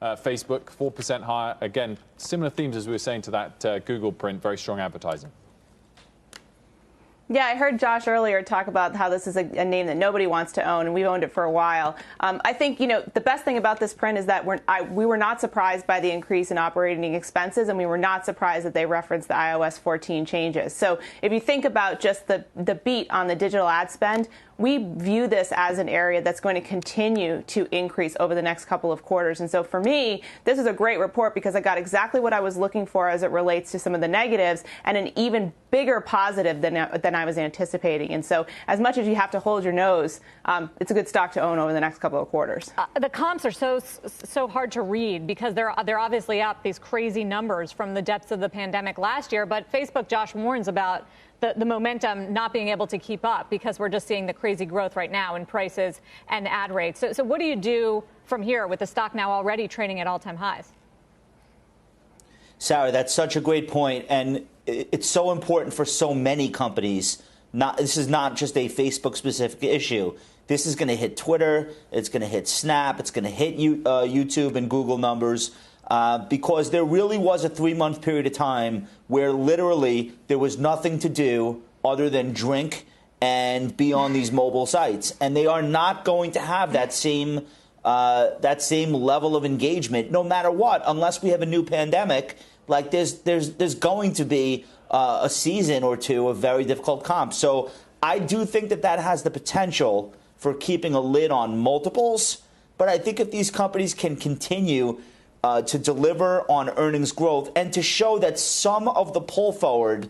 Facebook 4% higher. Again, similar themes as we were saying to that Google print, very strong advertising. Yeah, I heard Josh earlier talk about how this is a name that nobody wants to own, and we've owned it for a while. I think, the best thing about this print is that we were not surprised by the increase in operating expenses, and we were not surprised that they referenced the iOS 14 changes. So if you think about just the beat on the digital ad spend, we view this as an area that's going to continue to increase over the next couple of quarters. And so for me, this is a great report because I got exactly what I was looking for as it relates to some of the negatives and an even bigger positive than I was anticipating. And so as much as you have to hold your nose, it's a good stock to own over the next couple of quarters. The comps are so hard to read because they're obviously up these crazy numbers from the depths of the pandemic last year. But Facebook, Josh, warns about the momentum not being able to keep up because we're just seeing the crazy growth right now in prices and ad rates. So what do you do from here with the stock now already trading at all-time highs? Sarah, that's such a great point, and it's so important for so many companies. This is not just a Facebook-specific issue. This is going to hit Twitter. It's going to hit Snap. It's going to hit YouTube and Google numbers. Because there really was a 3-month period of time where literally there was nothing to do other than drink and be on these mobile sites. And they are not going to have that same level of engagement no matter what, unless we have a new pandemic. Like there's going to be a season or two of very difficult comps. So I do think that has the potential for keeping a lid on multiples. But I think if these companies can continue to deliver on earnings growth and to show that some of the pull forward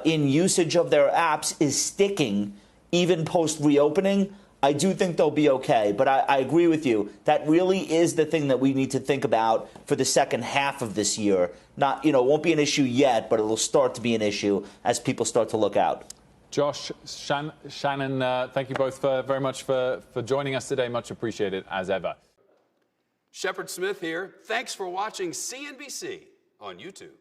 in usage of their apps is sticking even post reopening, I do think they'll be okay. But I agree with you. That really is the thing that we need to think about for the second half of this year. Not, it won't be an issue yet, but it'll start to be an issue as people start to look out. Josh, Shannon, thank you both very much for joining us today. Much appreciated as ever. Shepard Smith here. Thanks for watching CNBC on YouTube.